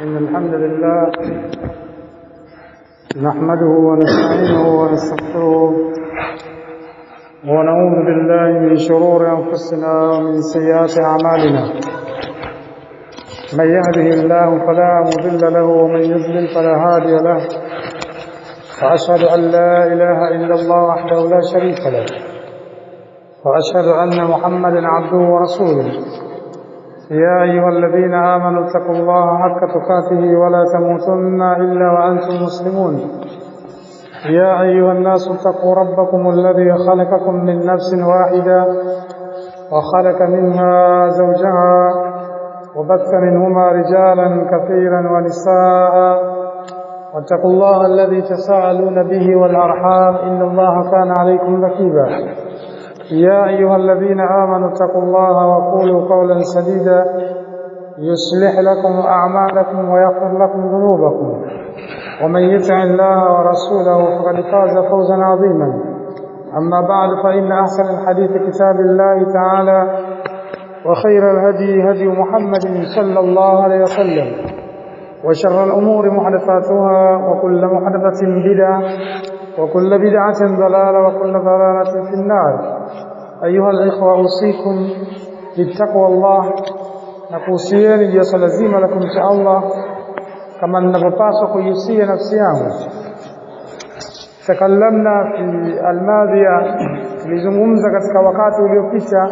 إن الحمد لله نحمده ونستعينه ونستغفره ونعوذ بالله من شرور أنفسنا ومن سيئات أعمالنا. من يهده الله فلا مضل له ومن يضلل فلا هادي له. وأشهد أن لا إله إلا الله وحده لا شريك له، وأشهد أن محمدا عبده ورسوله. يا أيها الذين آمنوا اتقوا الله حق تقاته ولا تموتن إلا وأنتم مسلمون. يا أيها الناس اتقوا ربكم الذي خلقكم من نفس واحدة وخلق منها زوجها وبث منهما رجالا كثيرا ونساء، واتقوا الله الذي تساءلون به والأرحام إن الله كان عليكم رقيبا. يا أيها الذين آمنوا اتقوا الله وقولوا قولا سديدا يصلح لكم أعمالكم ويغفر لكم ذنوبكم، ومن يطع الله ورسوله فقد فاز فوزا عظيما. أما بعد، فإن أحسن الحديث كتاب الله تعالى، وخير الهدي هدي محمد صلى الله عليه وسلم، وشر الأمور محدثاتها، وكل محدثة بدعة، وكل بدعة ضلالة، وكل ضلالة في النار. أيها الإخوة، أوصيكم بتقوى الله، نكوصيeni jambo lazima la kumcha Allah kama ninavyopaswa kuihusia nafsi yangu. Takalamna fi almadhiya, tulizungumza katika wakati uliopita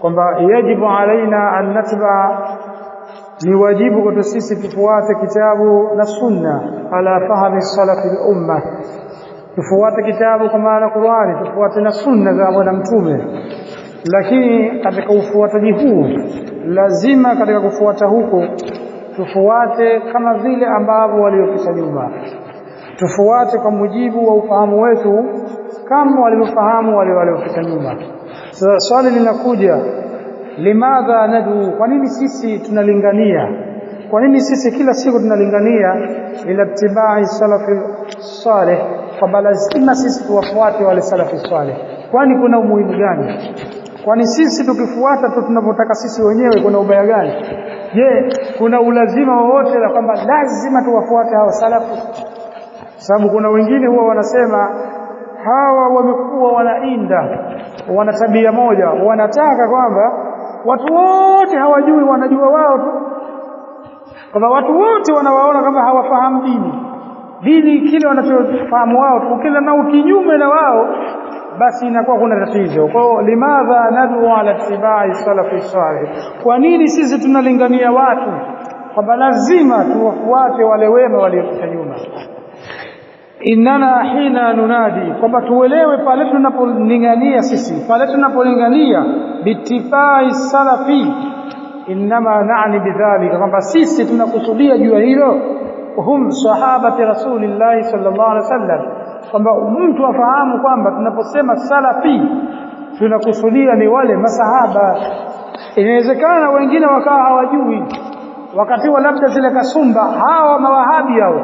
kwamba yajibu alaina an natba, ni wajibu kwetu sisi tufuate kitabu na sunna ala fahmi salafi al-umma. Tufuate kitabu kwa maana Qur'ani, tufuate na sunna za Bwana Mtume. Lakini katika ufuataji huu, lazima katika kufuata huko tufuate kama vile ambavyo waliopita nyuma. Tufuate kwa mujibu wa ufahamu wetu kama walivyofahamu wale waliopita nyuma. Sasa swali linakuja, limadha nadu, kwa nini sisi tunalingania? Kwa nini sisi kila siku tunalingania ila ittibai salafi salih? Kwa lazima sisi tuwafuate wale salafi salih. Kwani kuna umuhimu gani? Kwani sisi tukifuata tu tunapotaka sisi wenyewe kuna ubaya gani? Je, kuna ulazima wowote la kwamba lazima tuwafuate hao salafu? Sababu kuna wengine huwa wanasema hawa wamekuwa wanainda, wana tabia moja, wanataka kwamba watu wote hawajui, wanajua wao tu, kwamba watu wote wanawaona kama hawafahamu dini kile wanachofahamu wao tu, kila na ukinyume na wao basi inakuwa kuna tatizo. Kwa hiyo limadha nadu ala ittibai salafi salih, kwa nini sisi tunalingania watu kwamba lazima tuwafuate wale wema waliopita nyuma? Inana hina nunadi, kwamba tuelewe pale tunapolingania sisi, pale tunapolingania bittifai salafi, inma na'ni bidhalika, kwamba sisi tunakusudia juu hilo hum sahabati rasulillahi sallallahu alaihi wasallam, kwamba mtu afahamu kwamba tunaposema salafi tunakusudia ni wale masahaba. Inawezekana wengine wakawa hawajui, wakati wa labda zile kasumba, hawa mawahabi hao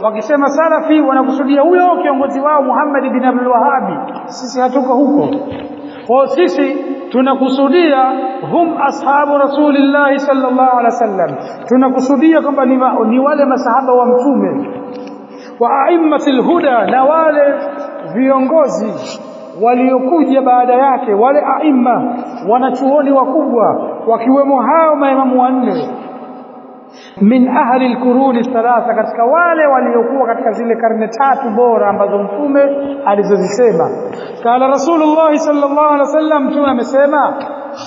wakisema salafi wanakusudia huyo kiongozi wao Muhammad bin Abdul Wahhabi. Sisi hatuko huko. Kwa sisi tunakusudia hum ashabu rasulillahi sallallahu alaihi wasallam, tunakusudia kwamba ni wale masahaba wa mtume, wa aimmatul huda, na wale viongozi waliokuja baada yake, wale aimma, wanachuoni wakubwa, wakiwemo hao maimamu wanne min ahli al-quruni thalatha, katika wale waliokuwa katika zile karne tatu bora ambazo mtume alizozisema. Kala Rasulullah sallallahu alaihi wasallam, mtume amesema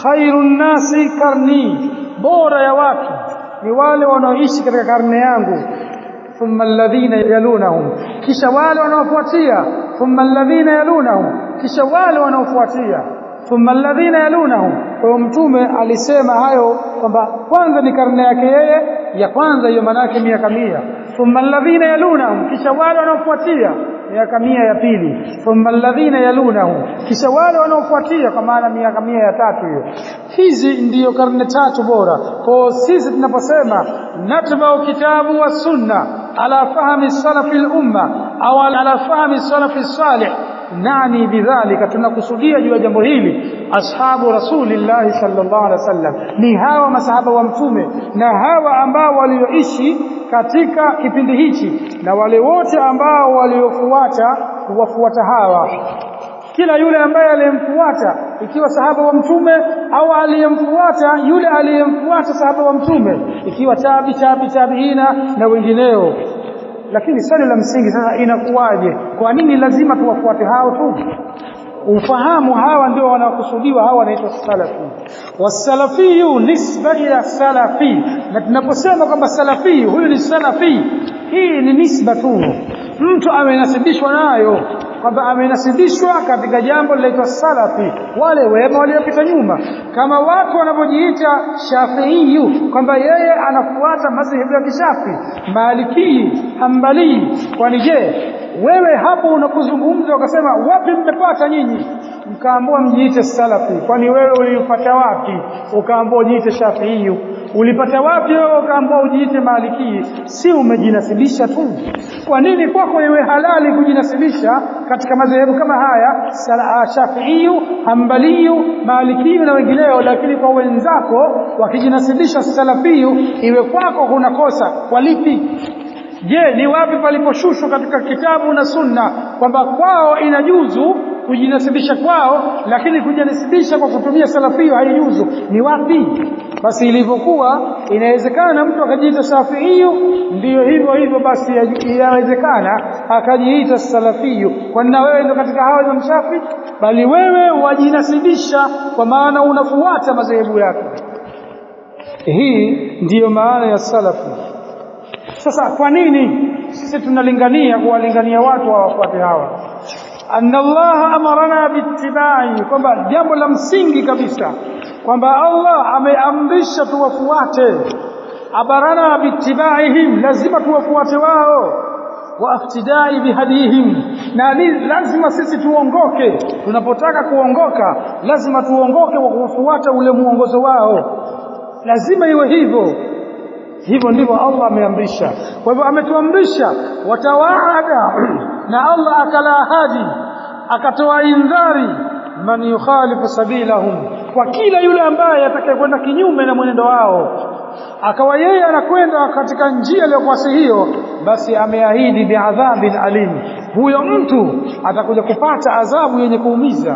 khairun nasi karni, bora ya watu ni wale wanaoishi katika karne yangu, thumma alladhina yalunahum, kisha wale wanaofuatia, thumma alladhina yalunahum, kisha wale wanaofuatia, thumma alladhina yalunahum. Kwa mtume alisema hayo kwamba kwanza ni karne yake yeye ya kwanza, hiyo maana yake miaka 100. Thumma alladhina yalunahum, kisha wale wanaofuatia miaka 100 ya pili. Thumma alladhina yalunahum, kisha wale wanaofuatia, kwa maana miaka 100 ya tatu hiyo. Hizi ndiyo karne tatu bora. Kwa sisi tunaposema natba'u kitabu wa sunna ala fahmi salafi al-umma au ala fahmi salafi salih, nani bidhalika, tunakusudia juu ya jambo hili ashabu Rasulillah sallallahu alaihi wasallam, ni hawa masahaba wa mtume na hawa ambao walioishi katika kipindi hichi na wale wote ambao waliofuata kuwafuata hawa. Kila yule ambaye aliyemfuata, ikiwa sahaba wa mtume au aliyemfuata yule aliyemfuata sahaba wa mtume, ikiwa tabiina na wengineo. Lakini swali la msingi sasa, inakuwaje? Kwa nini lazima tuwafuate hao tu? Ufahamu hawa ndio wanaokusudiwa, hawa wanaitwa salafi. Wasalafiyu nisba ila salafi, na tunaposema kwamba salafi huyu ni salafi, hii ni nisba tu, mtu amenasibishwa nayo, kwamba amenasibishwa katika jambo linaloitwa salafi, wale wema waliopita nyuma. Kama watu wanapojiita Shafiiyu, kwamba yeye anafuata madhehebu ya Kishafi, Maliki, Hanbali. Kwani je, wewe hapo unapozungumza ukasema wapi mmepata nyinyi, mkaambiwa mjiite salafi, kwani wewe ulipata wapi? Ukaambiwa ujiite Shafiiyu. Ulipata wapi wewe ukaambiwa ujiite Maliki? Si umejinasibisha tu. Kwa nini kwako iwe halali kujinasibisha katika madhehebu kama haya, Shafiiyu, Hanbaliyu, Malikiyu na wengineo, lakini kwa wenzako wakijinasibisha salafiyu iwe kwako kuna kosa? Kwa lipi? Je, ni wapi paliposhushwa katika kitabu na sunna kwamba kwao inajuzu kujinasibisha kwao, lakini kujinasibisha kwa kutumia salafiyu haijuzu? Ni wapi? Basi ilivyokuwa inawezekana mtu akajiita Shafiiyu, ndiyo hivyo hivyo basi inawezekana akajiita salafiyu. Kwa nini wewe ndio katika hao Imam Shafi, bali wewe wajinasibisha kwa maana unafuata madhehebu yake. Hii ndiyo maana ya salafi. Sasa kwa nini sisi tunalingania kuwalingania watu wafuate hawa? Anna Allah amarana bittibai, kwamba jambo la msingi kabisa kwamba Allah ameamrisha tuwafuate. Abarana bittibaihim, lazima tuwafuate wao. Wa iftidai bihadihim, na lazima sisi tuongoke. Tunapotaka kuongoka lazima tuongoke kwa kufuata ule muongozo wao, lazima iwe hivyo. Hivyo ndivyo Allah ameamrisha. Kwa hivyo ametuamrisha watawaada, na Allah akala ahadi, akatoa indhari, man yukhalifu sabilahum, kwa kila yule ambaye atakayekwenda kinyume na mwenendo wao, akawa yeye anakwenda katika njia iliyokuwa hiyo, basi ameahidi biadhabin alim, huyo mtu atakuja kupata adhabu yenye kuumiza.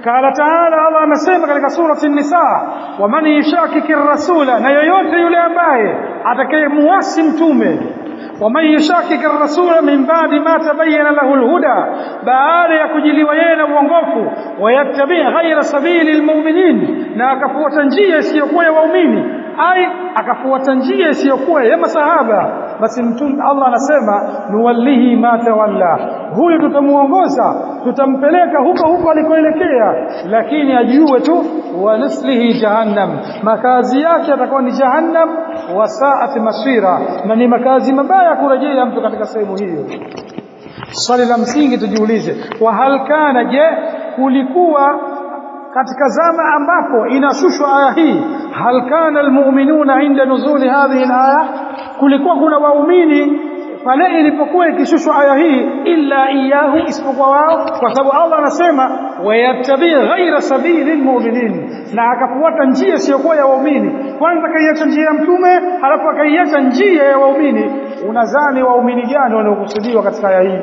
Kala taala, Allah anasema katika surati An-Nisa, wa man yashakiki ar-rasula, na yoyote yule ambaye atakayemuasi mtume, wa man yashakiki ar-rasula min ba'di ma tabayyana lahu al-huda, baada ya kujiliwa yeye na uongofu, wayattabi ghayra sabili al-mu'minin, na akafuata njia isiyokuwa ya waumini, ai akafuata njia isiyokuwa ya masahaba, basi mtume Allah anasema nuwallihi ma tawalla, huyu tutamuongoza, tutampeleka huko alikoelekea, lakini ajue tu wa nuslihi jahannam, makazi yake atakuwa ni jahannam, wa sa'at masira, na ni makazi mabaya kurejea mtu katika sehemu hiyo. Swali la msingi tujiulize, wa hal kana, je kulikuwa katika zama ambapo inashushwa aya hii, hal kana almu'minuna inda nuzuli hadhihi alaya, kulikuwa kuna waumini pale ilipokuwa ikishushwa aya hii, illa iyahu, isipokuwa wao? Kwa sababu Allah anasema wayattabi ghaira sabili almu'minin, na akafuata njia isiyokuwa ya waumini. Kwanza kaiacha njia ya mtume, halafu akaiacha njia ya waumini. Unadhani waumini gani wanaokusudiwa katika aya hii?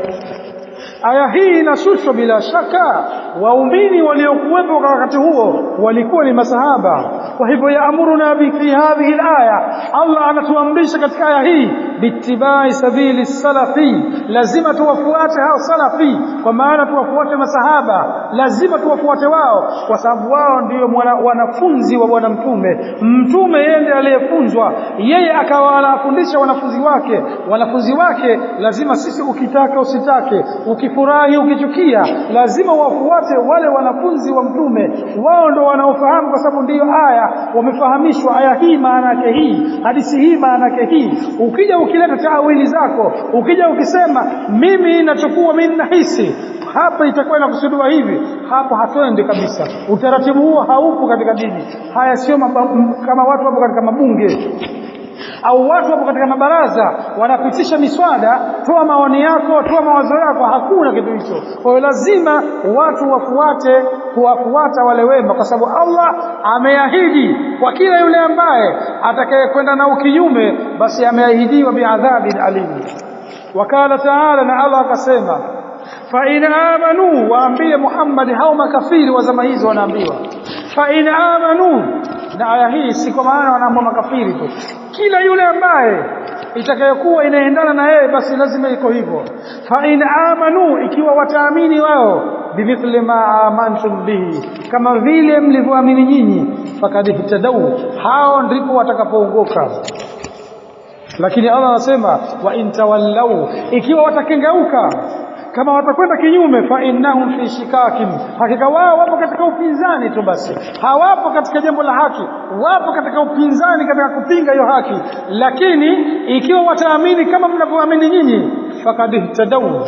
Aya hii inashushwa bila shaka, waumini waliokuwepo wakati huo walikuwa ni masahaba. Kwa hivyo yaamuruna fi hadhihi alaya, Allah anatuamrisha katika aya hii bittibai sabili salafi, lazima tuwafuate hao salafi, kwa maana tuwafuate masahaba, lazima tuwafuate wao, kwa sababu wao ndio wanafunzi wa bwana mtume. Mtume yeye ndiye aliyefunzwa, yeye akawa anafundisha wanafunzi wake lazima sisi, ukitaka usitake, ukifurahi ukichukia, lazima wafuate wale wanafunzi wa mtume. Wao ndio wanaofahamu, kwa sababu ndiyo aya wamefahamishwa, aya hii maana yake hii, hadithi hii maana yake hii. Ukija ukileta taawili zako, ukija ukisema mimi nachukua, mimi nahisi hapa itakuwa inakusudiwa hivi, hapa hatuende kabisa. Utaratibu huo haupo katika dini. Haya sio kama watu wapo katika mabunge, Au watu wapo katika mabaraza wanapitisha miswada, toa maoni yako, toa mawazo yako, hakuna kitu hicho. Kwa hiyo lazima watu kuwafuata wale wema, kwa sababu Allah ameahidi kwa kila yule ambaye atakayekwenda na ukinyume, basi ameahidiwa biadhabin alim. Wakala taala, na Allah akasema, fa in amanu, waambie Muhammad hao makafiri wa zama hizo wanaambiwa fa in amanu. Na aya hii si kwa maana wanaambia makafiri tu, kila yule ambaye itakayokuwa inaendana na yeye basi lazima iko hivyo. Fa in amanu, ikiwa wataamini wao, bimithli ma amantum bihi, kama vile mlivyoamini nyinyi, fakad ihtadau, hao ndipo watakapoongoka. Lakini Allah anasema wa in tawallau, ikiwa watakengeuka, kama watakwenda kinyume, fa innahum fi shikakin, hakika wao wapo katika upinzani tu, basi hawapo katika jambo la haki, wapo katika upinzani, katika kupinga hiyo haki. Lakini ikiwa wataamini kama mnavyoamini nyinyi, fakad ihtadau.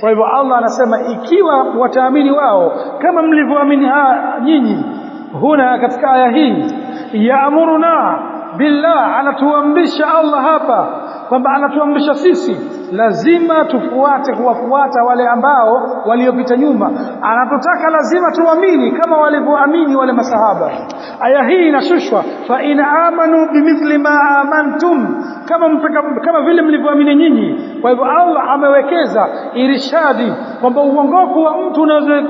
Kwa hivyo Allah anasema ikiwa wataamini wao kama mlivyoamini nyinyi. Huna katika aya hii yaamuruna billah, anatuamrisha Allah hapa kwamba anatuamrisha sisi lazima kuwafuata wale ambao waliopita nyuma. Anatutaka lazima tuamini kama walivyoamini wale masahaba. Aya hii inashushwa fa in amanu bimithli ma amantum, kama vile mlivyoamini nyinyi. Kwa hivyo Allah amewekeza irshadi kwamba uongofu wa mtu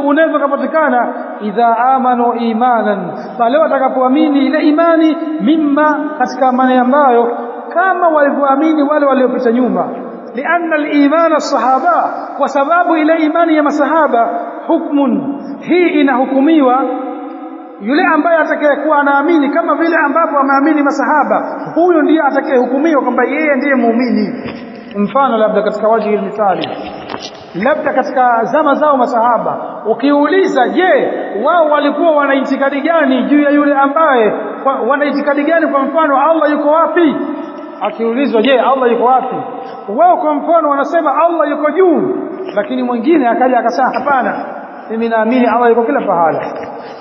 unaweza kupatikana idha amanu imanan, pale watakapoamini ile imani, mimma, katika amani ambayo kama walivyoamini wale waliopita nyuma. Lianna al-iman as-sahaba, kwa sababu ile imani ya masahaba hukmun, hii inahukumiwa yule ambaye atakayekuwa anaamini kama vile ambapo ameamini masahaba, huyo ndiye atakayehukumiwa kwamba yeye ndiye muumini. Mfano labda katika waji mithali, labda katika zama zao masahaba, ukiuliza je, wao walikuwa wana itikadi gani juu ya yule ambaye, wana itikadi gani kwa mfano Allah yuko wapi? Akiulizwa je, Allah yuko wapi, wao kwa mfano wanasema Allah yuko juu, lakini mwingine akaja akasema hapana, mimi naamini Allah yuko kila pahala.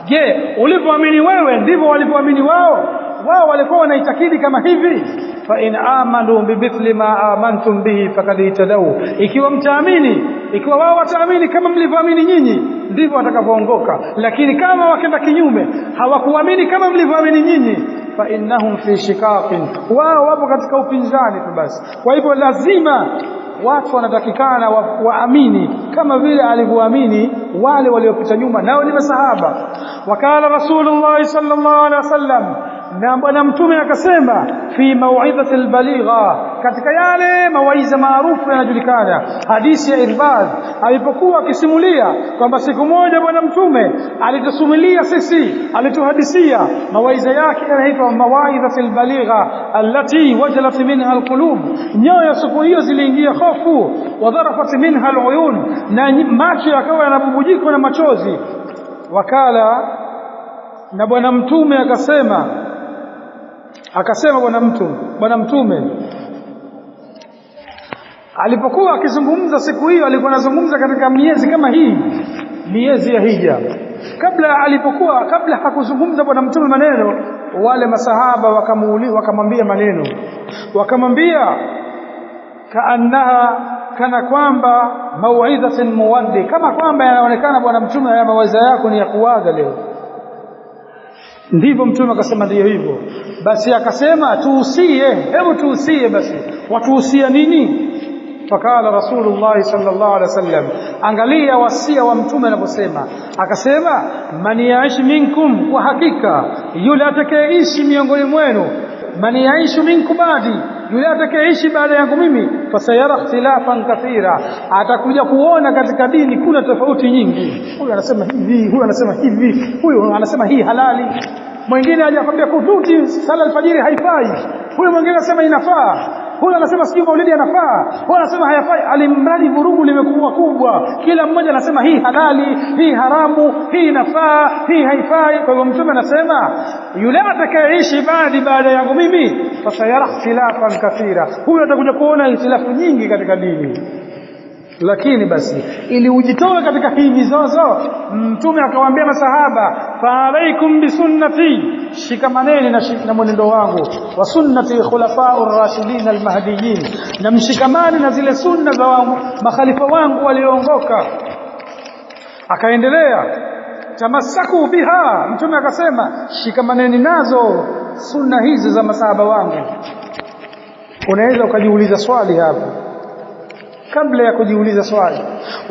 Je, ulivyoamini wewe ndivyo walivyoamini wao? Wao walikuwa wanaitakidi kama hivi. Fa in amanu bimithli ma amantum bihi faqad ihtadaw, ikiwa mtaamini, ikiwa wao wataamini kama mlivyoamini nyinyi, ndivyo watakapoongoka. Lakini kama wakenda kinyume, hawakuamini kama mlivyoamini nyinyi, fa innahum fi shikaqin, wao wapo katika upinzani tu basi. Kwa hivyo lazima watu wanatakikana waamini kama vile alivyoamini wale waliopita nyuma, nao ni masahaba. Wakala Rasulullah sallallahu alaihi wasallam, na bwana mtume akasema, fi mau'izati al-baligha, katika yale mawaidha maarufu yanajulikana, hadithi ya Irbad alipokuwa akisimulia kwamba siku moja bwana mtume alitusimulia sisi, alituhadithia mawaidha yake yanaitwa mawaidhati al-baligha allati wajalat minha al-qulub, nyoyo siku hiyo ziliingia hofu, wa dharafat minha al-uyun, na macho yakawa yanabubujika na machozi. Wakala, na bwana mtume akasema bwana mtume alipokuwa akizungumza siku hiyo, alikuwa anazungumza katika miezi kama hii, miezi ya hija. Kabla hakuzungumza bwana mtume maneno, wale masahaba wakamwambia maneno, wakamwambia kana kwamba mauidhatin muwaddi, kama kwamba yanaonekana bwana mtume haya mawaidha yako ni ya kuaga leo. Ndivyo mtume akasema ndio hivyo. Basi akasema tuusie, hebu tuusie basi. Watuusia nini? Fakala Rasulullah sallallahu alaihi wasallam, angalia wasia wa mtume anaposema, akasema man yaish minkum, kwa hakika yule atakayeishi miongoni mwenu, man yaishu minkum badi, yule atakayeishi baada yangu mimi, fasayara ikhtilafan kathira, atakuja kuona katika dini kuna tofauti nyingi. Huyu anasema hivi, huyu anasema hivi, huyu anasema hii halali, mwingine hajakwambia kututi sala alfajiri haifai, huyu mwingine anasema inafaa, huyu anasema sio maulidi yanafaa, huyu anasema hayafai. Alimradi vurugu limekuwa kubwa, kila mmoja anasema hii halali, hii haramu, hii inafaa, hii haifai. Kwa hivyo mtume anasema yule atakayeishi baada yangu mimi, fasayara ikhtilafan kathira, huyu atakuja kuona ikhtilafu nyingi katika dini. Lakini basi ili ujitoe katika hii mizozo, mtume akawaambia masahaba, fa alaikum bisunnati, shikamaneni na mwenendo wangu, wa sunnati khulafa'ur rashidin almahdiyyin, na mshikamani na zile sunna za makhalifa wangu walioongoka. Akaendelea tamassaku biha, mtume akasema shikamaneni nazo sunna hizi za masahaba wangu. Unaweza ukajiuliza swali hapa kabla ya kujiuliza swali.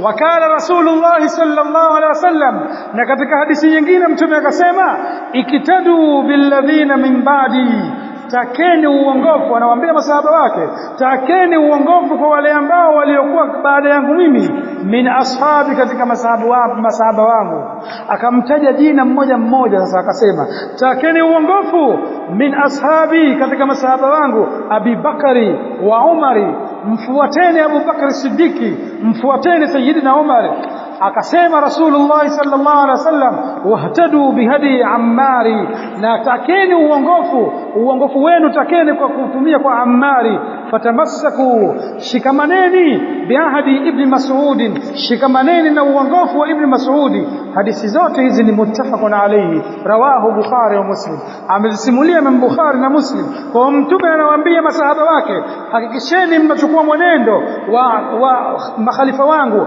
Wakala Rasulullah sallallahu alaihi wasallam, na katika hadithi nyingine mtume akasema ikitadu billadhina min ba'di, takeni uongofu. Anawaambia masahaba wake, takeni uongofu kwa wale ambao waliokuwa baada yangu mimi, min ashabi, katika masahaba wangu. Akamtaja jina mmoja mmoja. Sasa akasema takeni uongofu min ashabi, katika masahaba wangu, Abi Bakari wa Umari, mfuateni Abu Bakari Siddiqi, mfuateni Sayyidina Umar. Akasema Rasulullah sallallahu alaihi wasallam wahtadu bihadi Ammari, na takeni uongofu wenu takeni kwa kutumia kwa Ammari. Fatamassaku, shikamaneni biahadi Ibn Mas'ud, shikamaneni na uongofu wa Ibn Mas'ud. Hadithi zote hizi ni muttafaqun alayhi, rawahu Bukhari wa Muslim, amesimulia Imam Bukhari na Muslim. Kwa mtume anawaambia masahaba wake, hakikisheni mnachukua mwenendo wa makhalifa wangu.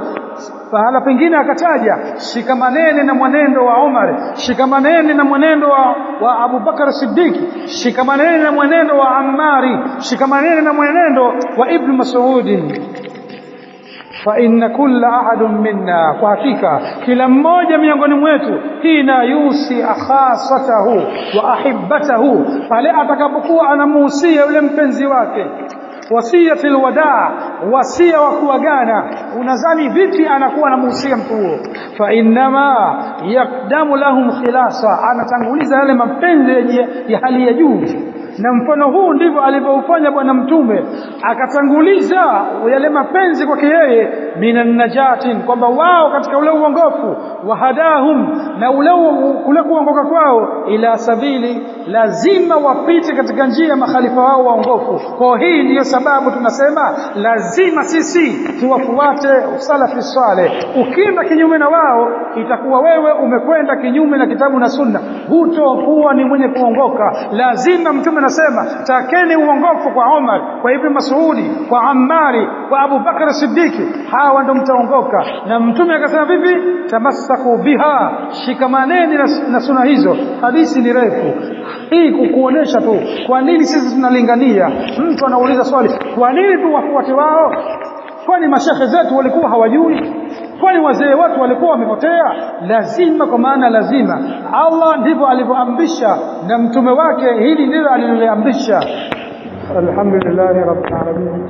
Pahala pengine akataja shikamaneni na mwenendo wa Umar, shikamaneni na mwenendo wa Abu Bakar Siddiq, shikamaneni na mwenendo wa Ammari, shikamaneni na mwenendo wa Ibn Mas'ud. Fa inna kulla ahadun minna, kwa hakika kila mmoja miongoni mwetu, hina yusi akhasatahu wa ahibbatahu, pale atakapokuwa anamuhusia yule mpenzi wake, wasiyatul wadaa, wasia wa kuagana. Unadhani vipi anakuwa anamuhusia mtu huo? Fa innama yaqdamu lahum khilasa, anatanguliza yale mapenzi ya hali ya juu. Na mfano huu ndivyo alivyofanya bwana mtume, akatanguliza yale mapenzi kwake yeye, minan najatin, kwamba wao katika ule uongofu, wahadahum, na ule kuongoka kwao, ila sabili, lazima wapite katika njia ya makhalifa wao waongofu. Kwa hii ndiyo sababu tunasema lazima sisi tuwafuate salafi saleh. Ukienda kinyume na wao, itakuwa wewe umekwenda kinyume na kitabu na sunna, hutokuwa ni mwenye kuongoka. Lazima mtume anasema takeni uongofu kwa Umar, kwa Ibn Mas'udi, kwa Ammari, kwa Abu Bakar Siddiqi, hawa ndio mtaongoka. Na mtume akasema vipi? Tamassaku biha, shikamaneni na sunna hizo. Hadithi ni refu hii kukuonesha tu kwa nini sisi tunalingania. Mtu anauliza swali, kwa nini tuwafuate wao? Kwani mashekhe zetu walikuwa hawajui? Kwani wazee watu walikuwa wamepotea? Lazima, kwa maana lazima. Allah ndivyo alivyoamrisha na mtume wake hili ndilo aliloamrisha. Alhamdulillahi rabbil alamin,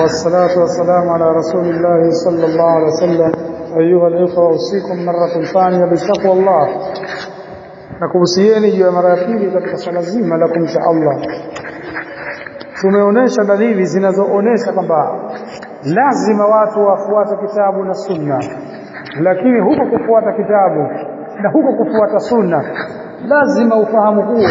wassalatu wassalamu ala rasulillahi sallallahu alaihi wasallam. Ayuha al-ikhwa, usikum maratan thaniya bitaqwa Allah, nakuhusieni juu ya mara ya pili katika swala zima la kumcha Allah. Tumeonesha dalili zinazoonesha kwamba lazima watu wafuate kitabu na sunna, lakini huko kufuata kitabu na huko kufuata sunna lazima ufahamu huo.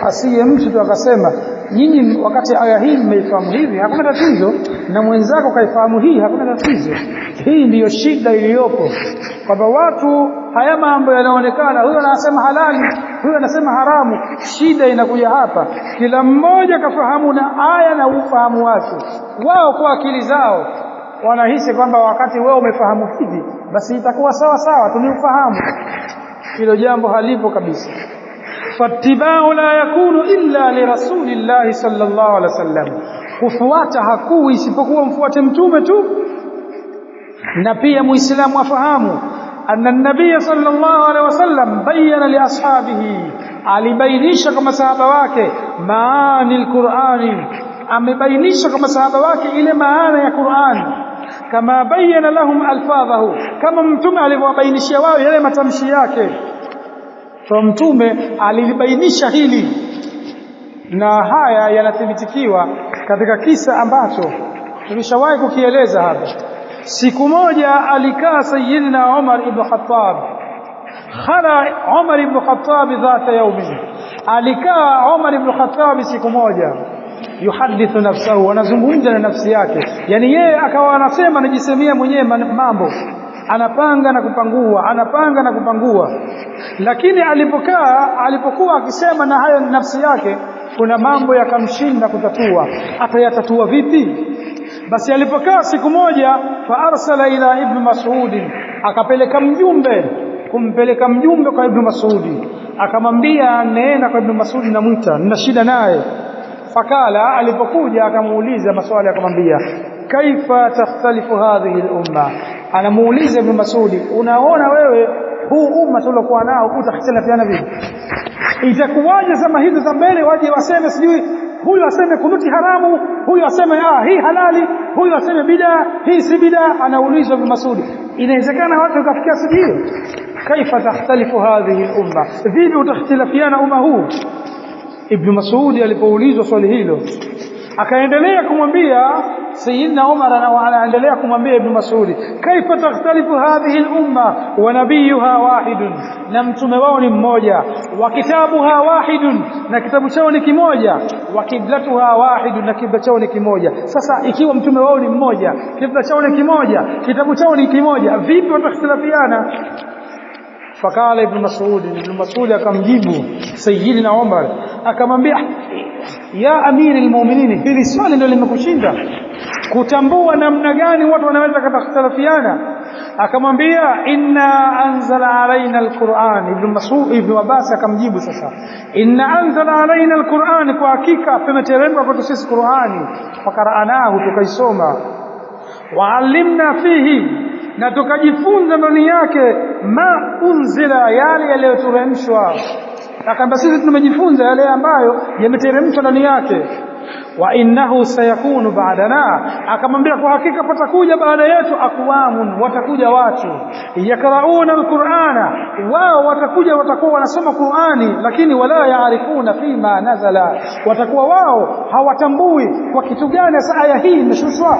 Asiye mtu tu akasema nyinyi wakati aya hii mmeifahamu hivi hakuna tatizo, na mwenzako kaifahamu hii hakuna tatizo. Hii ndiyo shida iliyopo, kwamba watu haya mambo yanaonekana, huyo anasema halali, huyo anasema haramu. Shida inakuja hapa, kila mmoja kafahamu na aya na ufahamu wake. Wao kwa akili zao wanahisi kwamba wakati wewe umefahamu hivi basi itakuwa sawa sawa, tuliufahamu. Hilo jambo halipo kabisa. Fattiba'u la yakunu illa li rasulillahi sallallahu alaihi wasallam, kufuata hakui isipokuwa mfuate mtume tu. Na pia muislamu afahamu anna an-nabiy sallallahu alaihi wasallam bayyana li ashabihi, alibainisha kwa masahaba wake maani al-Qur'ani, amebainisha kwa masahaba wake ile maana ya Qur'an, kama bayyana lahum alfadhahu, kama mtume alivyowabainishia wao yale matamshi yake. Kwa mtume alibainisha hili, na haya yanathibitikiwa katika kisa ambacho tulishawahi kukieleza hapa. Siku moja alikaa Sayyidina Umar ibn Khattab, khala Umar ibn Khattab dhata yawmin, alikaa Umar ibn Khattab siku moja, yuhadithu nafsahu, anazungumza na nafsi yake. Yani yeye akawa anasema, anajisemea mwenyewe mambo. anapanga na kupangua, anapanga na kupangua. Lakini alipokuwa akisema na hayo nafsi yake, kuna mambo yakamshinda kutatua. Atayatatua vipi? Basi alipokaa siku moja, fa arsala ila Ibn Mas'ud, akapeleka mjumbe, kumpeleka mjumbe kwa Ibn Mas'ud, akamwambia nenda kwa Ibn Mas'ud, namuita, nina shida naye. Fakala, alipokuja akamuuliza maswali, akamwambia kaifa takhtalifu hadhihi al-umma, anamuuliza Ibn Mas'ud, unaona wewe huu umma tuliokuwa nao utakhtilafiana vipi? Itakuwaje zama hizi za mbele waje waseme sijui huyu aseme kunuti haramu, huyu aseme hii halali, huyu aseme bid'a, hii si bid'a? Anaulizwa Ibn Mas'ud, inawezekana watu wakafikia sijui kaifa takhtalifu hadhihi al-umma, vipi utakhtilafiana umma huu? Ibn Mas'ud alipoulizwa swali hilo, akaendelea kumwambia Sayyidina Umar, anaendelea kumwambia Ibn Mas'ud, kaifa takhtalifu hadhihi al-umma wa nabiyuha wahidun, na mtume wao ni mmoja, wa kitabuha wahidun, na kitabu chao ni kimoja, wa kiblatuha wahidun, na kibla chao ni kimoja. Sasa ikiwa mtume wao ni mmoja, kibla chao ni kimoja, kitabu chao ni kimoja, vipi watakhtilafiana? Fakala Ibn Mas'ud akamjibu Sayyidina Umar, akamwambia ya amiri almu'minin, hili swali ndio limekushinda kutambua namna gani watu wanaweza kutakhtalafiana? Akamwambia inna anzala alaina alquran. Ibn Abbas akamjibu sasa, inna anzala alaina alquran, kwa hakika tumeteremka kwetu sisi Qur'ani, fakaraanahu, tukaisoma, wa'allimna fihi, na tukajifunza ndani yake, ma unzila, yale yaliyoteremshwa. Akamba sisi tumejifunza yale ambayo yameteremshwa ndani yake. Wa innahu sayakunu ba'dana, akamwambia kwa hakika patakuja baada yetu aqwamun, watakuja watu, yakrauna alqur'ana, wao watakuwa wanasoma Qur'ani, lakini wala yaarifuna fima nazala, watakuwa wao hawatambui kwa kitu gani sasa aya hii imeshushwa.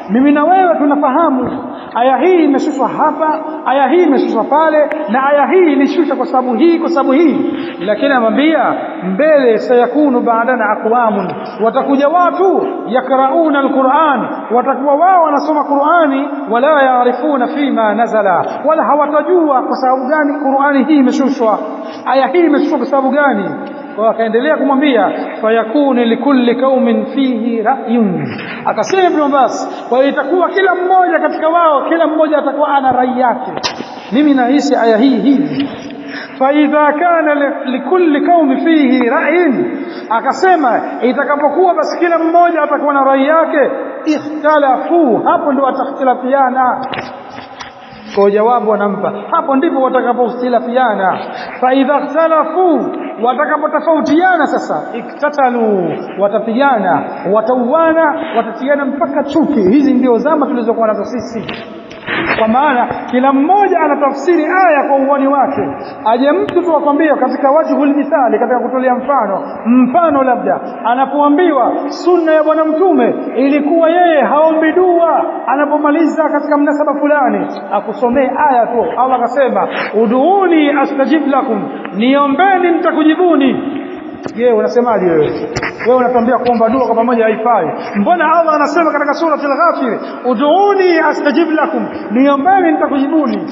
Mimi na wewe tunafahamu aya hii imeshushwa hapa, aya hii imeshushwa pale, na aya hii ilishushwa kwa sababu hii, kwa sababu hii. Lakini amwambia mbele, sayakunu ba'dana aqwamun, watakuja watu yakrauna alquran, watakuwa wao wanasoma Qur'ani, wala yaarifuna fima nazala, wala hawatajua kwa sababu gani Qur'ani hii imeshushwa, aya hii imeshushwa kwa sababu gani. Kwa akaendelea kumwambia fayakunu likulli qaumin fihi ra'yun, akasema Ibn Abbas, kwa itakuwa kila mmoja katika wao, kila mmoja atakuwa ana rai yake, mimi nahisi aya hii hivi. Fa idha kana likulli qaumi fihi ra'yun, akasema itakapokuwa basi kila mmoja atakuwa na rai yake, ikhtalafu, hapo ndio watakhtilafiana. Kwa jawabu wanampa, hapo ndipo watakapokhtilafiana. Fa idha ikhtalafu, watakapotofautiana sasa, iktatalu, watapigana, watauana, watatiana mpaka chuki. Hizi ndio zama tulizokuwa nazo sisi. Kwa maana kila mmoja anatafsiri aya kwa uwani wake. Aje mtu tu akwambia katika wajhul mithali, katika kutolea mfano labda anapoambiwa sunna ya bwana mtume ilikuwa yeye haombi dua anapomaliza katika mnasaba fulani, akusomee aya tu. Allah akasema uduuni astajib lakum, niombeni nitakujibuni. Je, unasemaje wewe? Wewe unatuambia kuomba dua kwa pamoja haifai. Mbona Allah anasema katika sura Al-Ghafir, ud'uni astajib lakum, niombeni nitakujibuni?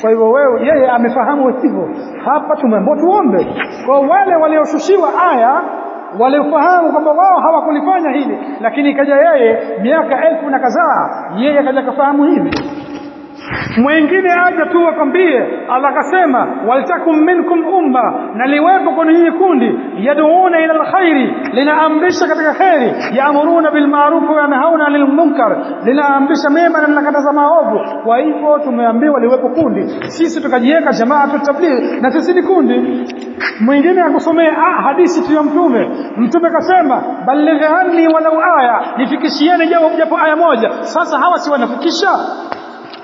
Kwa hivyo wewe, yeye amefahamu hivyo. Hapa tumeambiwa tuombe. Kwa wale walioshushiwa aya, waliofahamu kwamba wao hawakulifanya hili, lakini kaja yeye miaka 1000 na kadhaa, yeye kaja kafahamu hivi. Mwingine aje tu akwambie, Allah akasema waltakum minkum umma, na liwepo kwa nyinyi kundi, yad'una ila alkhairi, linaamrisha katika khairi, yaamuruna bil ma'ruf wa yanhauna 'anil munkar, linaamrisha mema na linakataza maovu. Kwa hivyo tumeambiwa liwepo kundi, sisi tukajiweka jamaatu tabligh na sisi ni kundi. Mwingine akusomea hadithi ya mtume kasema baligh anni walau aya, nifikishieni japo aya moja. Sasa hawa si wanafikisha?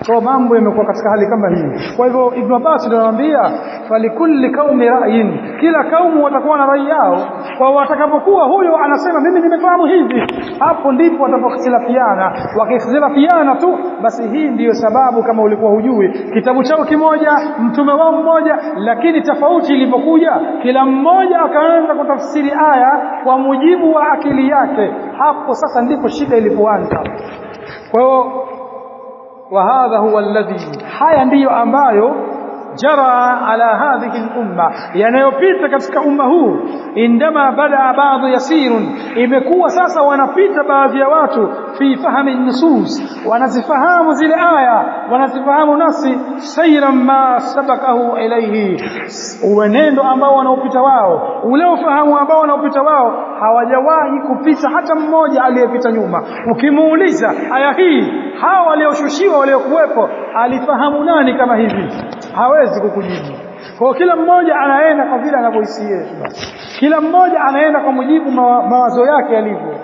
Kwa mambo yamekuwa katika hali kama hii. Kwa hivyo Ibn Abbas anamwambia falikulli qaumi ra'yin, kila kaumu watakuwa na rai yao. Kwa watakapokuwa huyo anasema mimi nimefahamu hivi, hapo ndipo watapokhtilafiana. Wakikhtilafiana tu, basi hii ndiyo sababu, kama ulikuwa hujui, kitabu chao kimoja, mtume wao mmoja, lakini tofauti ilipokuja, kila mmoja akaanza kutafsiri aya kwa mujibu wa akili yake. Hapo sasa ndipo shida ilipoanza. Kwa hiyo wa hadha huwa alladhi, haya ndiyo ambayo jara ala hadhihi al-umma, yanayopita katika umma huu. Indama bada baadhi yasirun, imekuwa sasa wanapita baadhi ya watu fi fahmi nusus, wanazifahamu zile aya, wanazifahamu nasi, sayran ma sabakahu ilayhi, uenendo ambao wanaopita wao, ule ufahamu ambao wanaopita wao hawajawahi kupita hata mmoja aliyepita nyuma. Ukimuuliza aya hii, hawa walioshushiwa waliokuwepo alifahamu nani kama hivi, hawezi kukujibu. Kwa kila mmoja anaenda kwa vile anavyohisia basi, kila mmoja anaenda kwa mujibu mawazo yake yalivyo.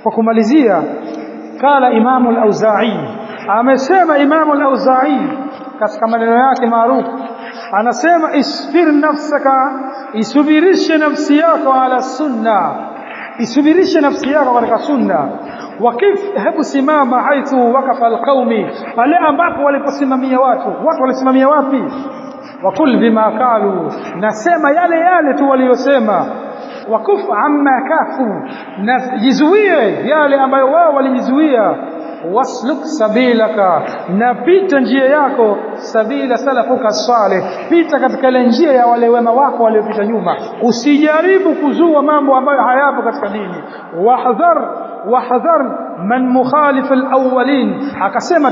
Kwa kumalizia, kala Imamu al-Auza'i, amesema Imamu al-Auza'i katika maneno yake maarufu, anasema isfir nafsaka, isubirishe nafsi yako ala sunna, isubirishe nafsi yako katika sunna. Wakif, hebu simama haithu wakafa alqaumi, pale ambapo waliposimamia watu walisimamia wapi? Wakul bima kalu, nasema yale yale tu waliyosema. Wakuf amma kafu, najizuie yale ambayo wao walijizuia. Wasluk sabilaka, napita njia yako, sabila salafuka salih, pita katika ile njia ya wale wema wako waliopita nyuma. Usijaribu kuzua mambo ambayo hayapo katika dini. Wahdhar man mukhalif alawwalin, akasema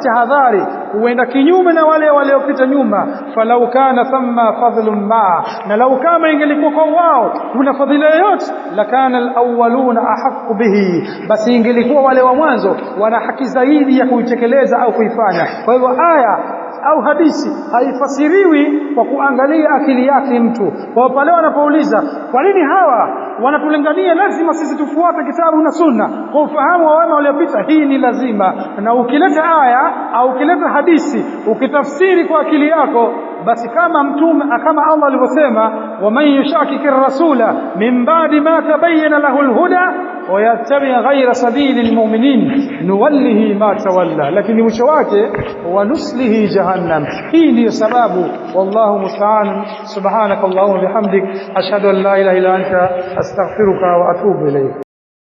tahadhari huenda kinyume na wale waliopita nyuma. Falau kana thumma fadlun ma, na lau kama ingelikuwa kwa wao kuna fadhila yote, lakana alawwaluna ahqqu bihi, basi ingelikuwa wale wa mwanzo wana haki zaidi ya kuitekeleza au kuifanya. Kwa hivyo aya au hadithi haifasiriwi kwa kuangalia akili yake mtu. Kwa pale wanapouliza kwa nini hawa wanatulingania lazima sisi tufuate kitabu na sunna, kwa ufahamu wa wema waliopita, hii ni lazima. Na ukileta aya au ukileta hadithi ukitafsiri kwa akili yako, basi kama mtume, kama Allah alivyosema, wa man yushakiki ar-rasula min ba'di ma tabayyana lahu al-huda wa yattabi' ghayra sabili al-mu'minin nuwallihi ma tawalla, lakini mwisho wake wa nuslihi jahannam. Hii ndiyo sababu. Wallahu musta'an. Subhanakallahumma bihamdik, ashhadu an la ilaha illa anta, astaghfiruka wa atubu ilayk.